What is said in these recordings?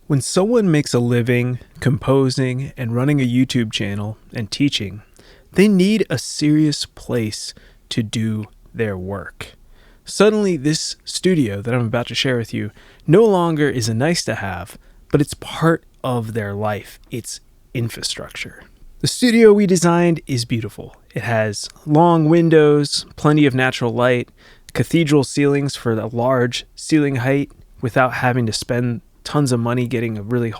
When someone makes a living composing and running a YouTube channel and teaching, they need a serious place to do their work. Suddenly, this studio that I'm about to share with you no longer is a nice to have, but it's part of their life. It's infrastructure. The studio we designed is beautiful. It has long windows, plenty of natural light, cathedral ceilings for the large ceiling height without having to spend tons of money getting a really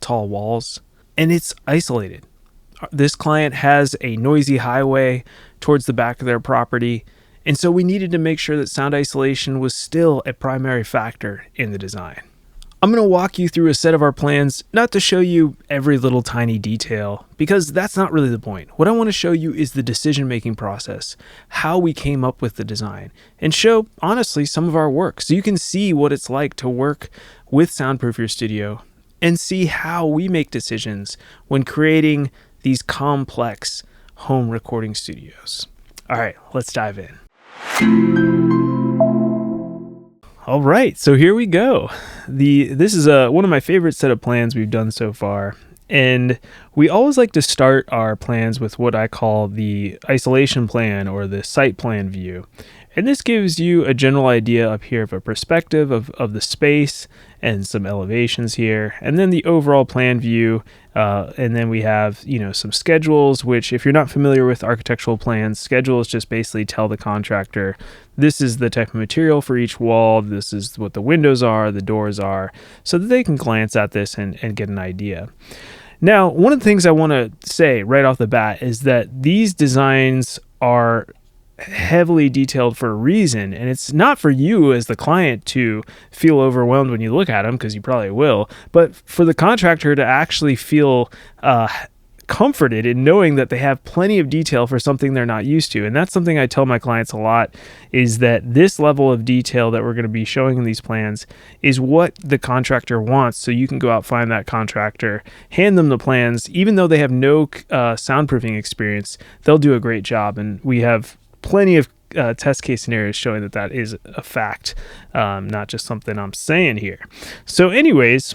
tall walls, and it's isolated. This client has a noisy highway towards the back of their property, and so we needed to make sure that sound isolation was still a primary factor in the design. I'm going to walk you through a set of our plans, not to show you every little tiny detail, because that's not really the point. What I want to show you is the decision-making process, how we came up with the design, and show, honestly, some of our work, so you can see what it's like to work with Soundproof Your Studio and see how we make decisions when creating these complex home recording studios. All right, let's dive in. All right, so here we go. This is one of my favorite set of plans we've done so far. And we always like to start our plans with what I call the isolation plan or the site plan view. And this gives you a general idea up here of a perspective of the space and some elevations here. And then the overall plan view. And then we have, some schedules, which if you're not familiar with architectural plans, schedules just basically tell the contractor, this is the type of material for each wall. This is what the windows are, the doors are, so that they can glance at this and get an idea. Now, one of the things I want to say right off the bat is that these designs are heavily detailed for a reason, and it's not for you as the client to feel overwhelmed when you look at them, because you probably will, but for the contractor to actually feel comforted in knowing that they have plenty of detail for something they're not used to. And that's something I tell my clients a lot, is that this level of detail that we're going to be showing in these plans is what the contractor wants. So you can go out, find that contractor, hand them the plans. Even though they have no soundproofing experience, they'll do a great job. And we have plenty of test case scenarios showing that that is a fact, not just something I'm saying here. So anyways,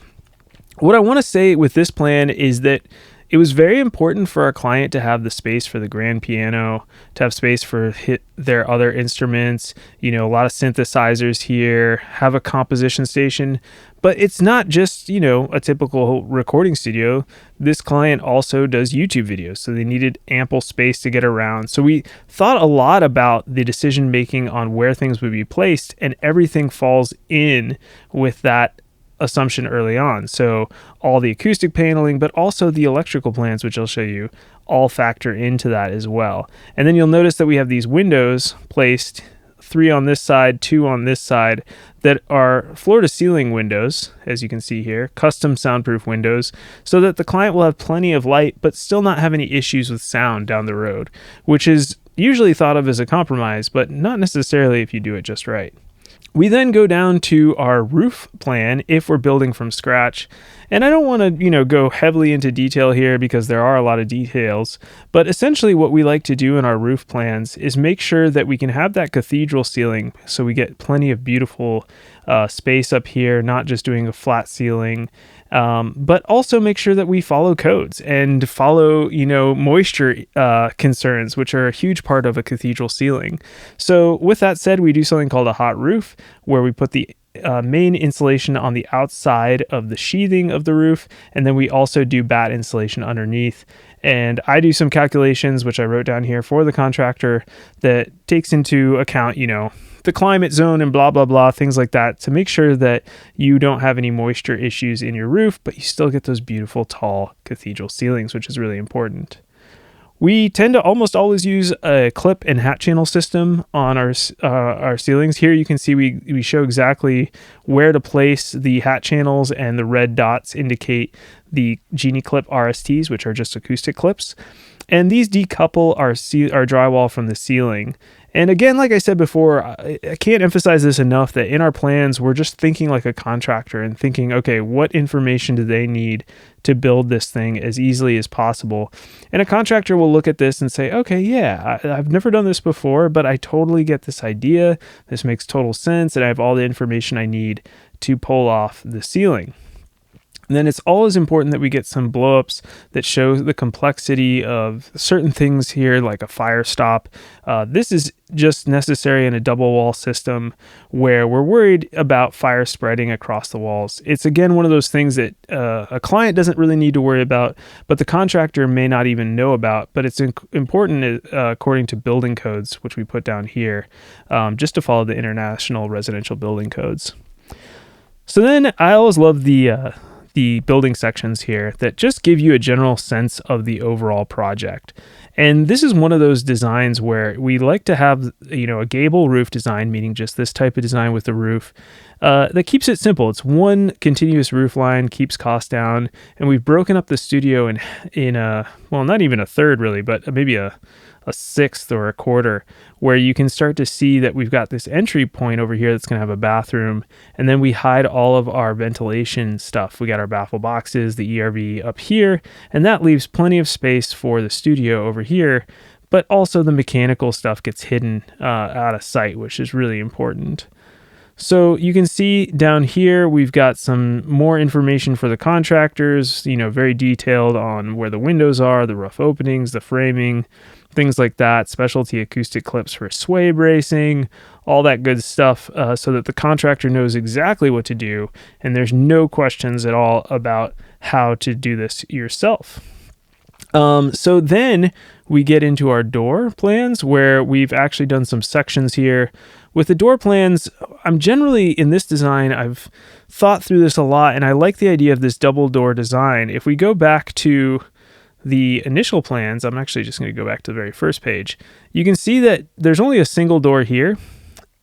what I want to say with this plan is that it was very important for our client to have the space for the grand piano, to have space for their other instruments, a lot of synthesizers here, have a composition station. But it's not just, a typical recording studio. This client also does YouTube videos, so they needed ample space to get around. So we thought a lot about the decision making on where things would be placed, and everything falls in with that assumption early on. So all the acoustic paneling, but also the electrical plans, which I'll show you, all factor into that as well. And then you'll notice that we have these windows placed, 3 on this side, 2 on this side, that are floor to ceiling windows, as you can see here, custom soundproof windows, so that the client will have plenty of light, but still not have any issues with sound down the road, which is usually thought of as a compromise, but not necessarily if you do it just right. We then go down to our roof plan if we're building from scratch. And I don't want to, go heavily into detail here because there are a lot of details, but essentially what we like to do in our roof plans is make sure that we can have that cathedral ceiling so we get plenty of beautiful space up here, not just doing a flat ceiling. But also make sure that we follow codes and follow, moisture concerns, which are a huge part of a cathedral ceiling. So with that said, we do something called a hot roof, where we put the main insulation on the outside of the sheathing of the roof, and then we also do batt insulation underneath. And I do some calculations, which I wrote down here for the contractor, that takes into account, the climate zone and blah, blah, blah, things like that, to make sure that you don't have any moisture issues in your roof, but you still get those beautiful tall cathedral ceilings, which is really important. We tend to almost always use a clip and hat channel system on our ceilings. Here you can see we show exactly where to place the hat channels, and the red dots indicate the Genie Clip RSTs, which are just acoustic clips. And these decouple our drywall from the ceiling. And again, like I said before, I can't emphasize this enough that in our plans, we're just thinking like a contractor and thinking, okay, what information do they need to build this thing as easily as possible? And a contractor will look at this and say, okay, yeah, I've never done this before, but I totally get this idea. This makes total sense, and I have all the information I need to pull off the ceiling. And then it's always important that we get some blow-ups that show the complexity of certain things here, like a fire stop. This is just necessary in a double wall system where we're worried about fire spreading across the walls. It's again one of those things that a client doesn't really need to worry about, but the contractor may not even know about. But it's important according to building codes, which we put down here, just to follow the international residential building codes. So then I always love the building sections here that just give you a general sense of the overall project. And this is one of those designs where we like to have, a gable roof design, meaning just this type of design with the roof that keeps it simple. It's one continuous roof line, keeps costs down, and we've broken up the studio in not even a third really, but maybe a sixth or a quarter, where you can start to see that we've got this entry point over here that's going to have a bathroom, and then we hide all of our ventilation stuff. We got our baffle boxes, the ERV up here, and that leaves plenty of space for the studio over here, but also the mechanical stuff gets hidden out of sight, which is really important. So you can see down here, we've got some more information for the contractors, very detailed on where the windows are, the rough openings, the framing, things like that, specialty acoustic clips for sway bracing, all that good stuff, so that the contractor knows exactly what to do, and there's no questions at all about how to do this yourself. So then we get into our door plans, where we've actually done some sections here. With the door plans, I'm generally, in this design, I've thought through this a lot, and I like the idea of this double door design. If we go back to the initial plans, I'm actually just going to go back to the very first page. You can see that there's only a single door here,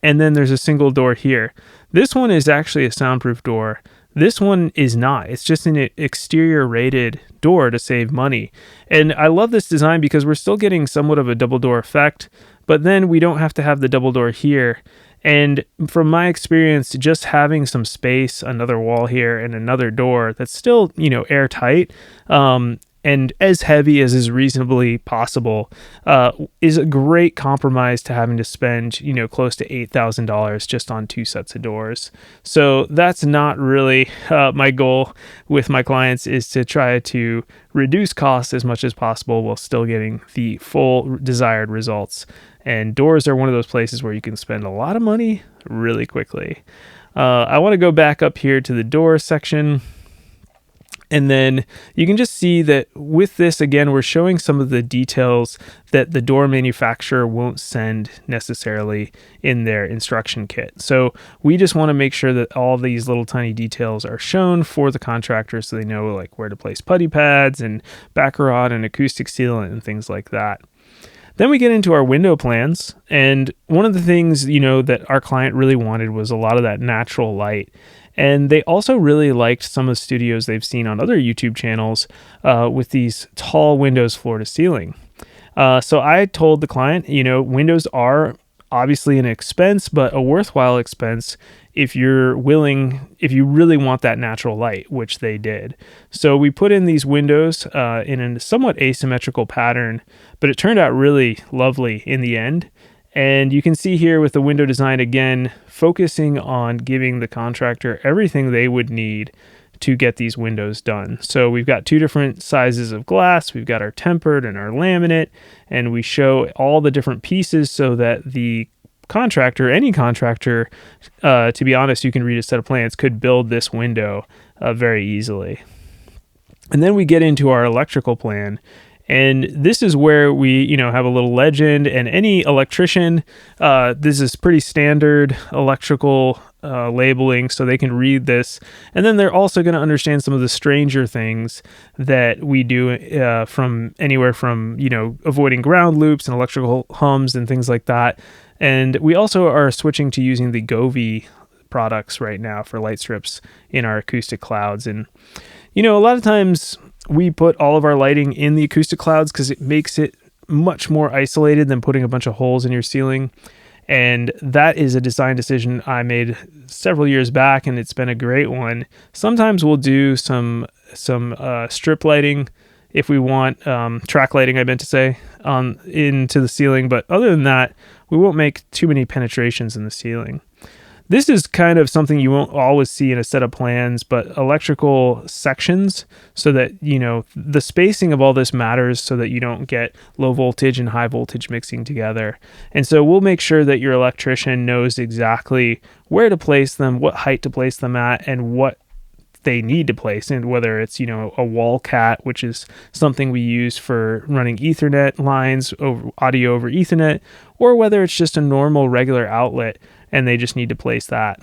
and then there's a single door here. This one is actually a soundproof door. This one is not. It's just an exterior rated door to save money. And I love this design because we're still getting somewhat of a double door effect, but then we don't have to have the double door here. And from my experience, just having some space, another wall here and another door that's still, airtight, and as heavy as is reasonably possible, is a great compromise to having to spend, close to $8,000 just on 2 sets of doors. So that's not really my goal with my clients, is to try to reduce costs as much as possible while still getting the full desired results. And doors are one of those places where you can spend a lot of money really quickly. I want to go back up here to the door section. And then you can just see that with this, again, we're showing some of the details that the door manufacturer won't send necessarily in their instruction kit. So we just want to make sure that all these little tiny details are shown for the contractor, so they know like where to place putty pads and back rod and acoustic sealant and things like that. Then we get into our window plans, and one of the things, that our client really wanted was a lot of that natural light. And they also really liked some of the studios they've seen on other YouTube channels with these tall windows floor to ceiling. So I told the client, windows are obviously an expense, but a worthwhile expense if you really want that natural light, which they did. So we put in these windows in a somewhat asymmetrical pattern, but it turned out really lovely in the end. And you can see here with the window design, again, focusing on giving the contractor everything they would need to get these windows done. So we've got 2 different sizes of glass. We've got our tempered and our laminate, and we show all the different pieces so that the contractor, any contractor, to be honest, you can read a set of plans, could build this window very easily. And then we get into our electrical plan. And this is where we, have a little legend, and any electrician, this is pretty standard electrical labeling, so they can read this. And then they're also going to understand some of the stranger things that we do from anywhere from, avoiding ground loops and electrical hums and things like that. And we also are switching to using the Govee products right now for light strips in our acoustic clouds. And, a lot of times we put all of our lighting in the acoustic clouds because it makes it much more isolated than putting a bunch of holes in your ceiling. And that is a design decision I made several years back, and it's been a great one. Sometimes we'll do some strip lighting if we want, track lighting, I meant to say, into the ceiling. But other than that, we won't make too many penetrations in the ceiling. This is kind of something you won't always see in a set of plans, but electrical sections, so that, the spacing of all this matters so that you don't get low voltage and high voltage mixing together. And so we'll make sure that your electrician knows exactly where to place them, what height to place them at, and what they need to place, and whether it's a wall cat, which is something we use for running Ethernet lines over audio over Ethernet, or whether it's just a normal regular outlet and they just need to place that.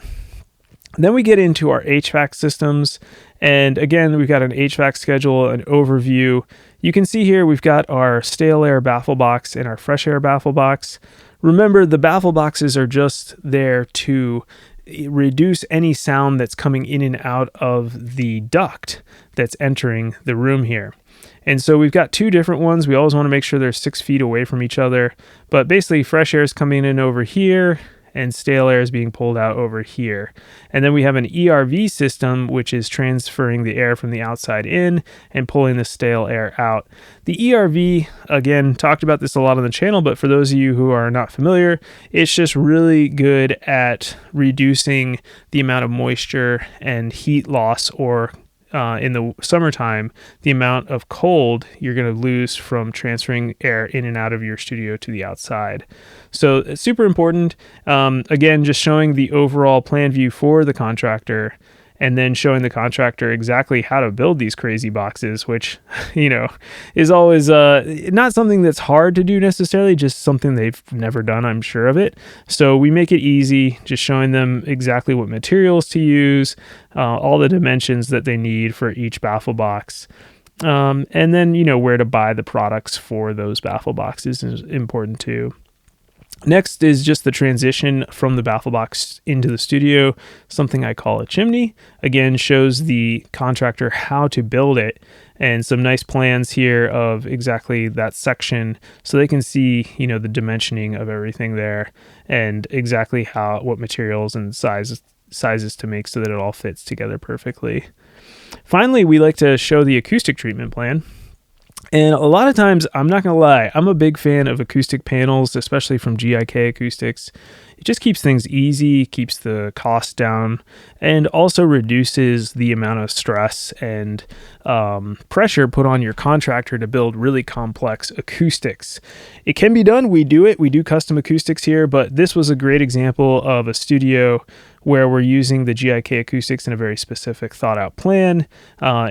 Then we get into our HVAC systems, and again, we've got an HVAC schedule, an overview. You can see here we've got our stale air baffle box and our fresh air baffle box. Remember, the baffle boxes are just there to reduce any sound that's coming in and out of the duct that's entering the room here. And so we've got two different ones. We always want to make sure they're 6 feet away from each other, but basically fresh air is coming in over here and stale air is being pulled out over here. And then we have an ERV system, which is transferring the air from the outside in and pulling the stale air out. The ERV, again, talked about this a lot on the channel, but for those of you who are not familiar, it's just really good at reducing the amount of moisture and heat loss, or in the summertime, the amount of cold you're going to lose from transferring air in and out of your studio to the outside. So it's super important. Again, just showing the overall plan view for the contractor, and then showing the contractor exactly how to build these crazy boxes, which, is always not something that's hard to do necessarily, just something they've never done, I'm sure of it. So we make it easy, just showing them exactly what materials to use, all the dimensions that they need for each baffle box. And then, where to buy the products for those baffle boxes is important too. Next is just the transition from the baffle box into the studio, something I call a chimney. Again, shows the contractor how to build it, and some nice plans here of exactly that section so they can see, the dimensioning of everything there, and exactly what materials and sizes to make so that it all fits together perfectly. Finally, we like to show the acoustic treatment plan. And a lot of times, I'm not going to lie, I'm a big fan of acoustic panels, especially from GIK Acoustics. It just keeps things easy, keeps the cost down, and also reduces the amount of stress and pressure put on your contractor to build really complex acoustics. It can be done. We do it. We do custom acoustics here, but this was a great example of a studio where we're using the GIK Acoustics in a very specific thought out plan,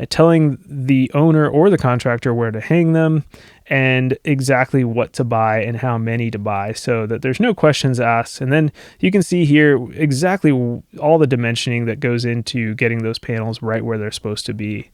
telling the owner or the contractor where to hang them and exactly what to buy and how many to buy, so that there's no questions asked. And then you can see here exactly all the dimensioning that goes into getting those panels right where they're supposed to be.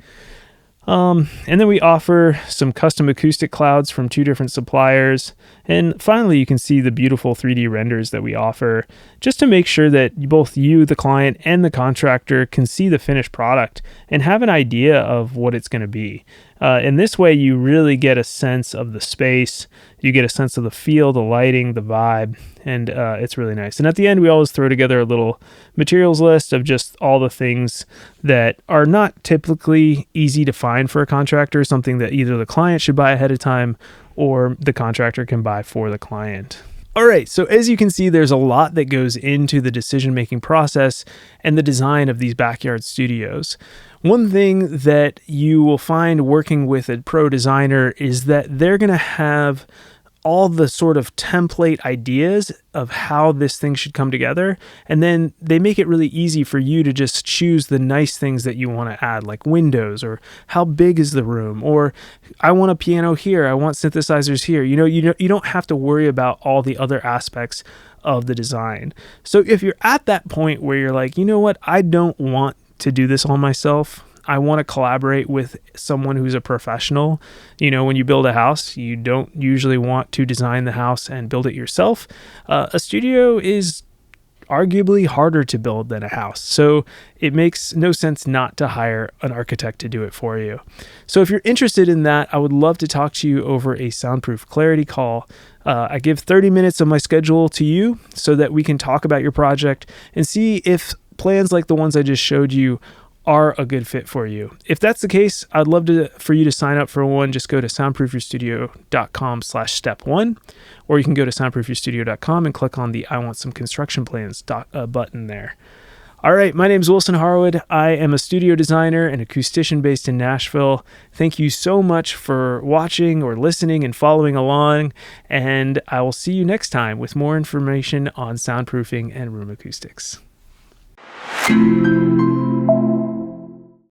And then we offer some custom acoustic clouds from 2 different suppliers. And finally, you can see the beautiful 3D renders that we offer, just to make sure that both you, the client, and the contractor can see the finished product and have an idea of what it's going to be. In this way, you really get a sense of the space, you get a sense of the feel, the lighting, the vibe, and it's really nice. And at the end, we always throw together a little materials list of just all the things that are not typically easy to find for a contractor, something that either the client should buy ahead of time or the contractor can buy for the client. All right, so as you can see, there's a lot that goes into the decision-making process and the design of these backyard studios. One thing that you will find working with a pro designer is that they're going to have all the sort of template ideas of how this thing should come together, and then they make it really easy for you to just choose the nice things that you want to add, like windows, or how big is the room, or I want a piano here, I want synthesizers here. You don't have to worry about all the other aspects of the design. So if you're at that point where you're like, you know what, I don't want to do this all myself, I want to collaborate with someone who's a professional. When you build a house, you don't usually want to design the house and build it yourself. A studio is arguably harder to build than a house, so it makes no sense not to hire an architect to do it for you. So if you're interested in that, I would love to talk to you over a Soundproof Clarity call. I give 30 minutes of my schedule to you so that we can talk about your project and see if plans like the ones I just showed you are a good fit for you. If that's the case, I'd love for you to sign up for one. Just go to soundproofyourstudio.com/step1, or you can go to soundproofyourstudio.com and click on the I Want Some Construction Plans button there. All right, my name is Wilson Harwood. I am a studio designer and acoustician based in Nashville. Thank you so much for watching or listening and following along, and I will see you next time with more information on soundproofing and room acoustics.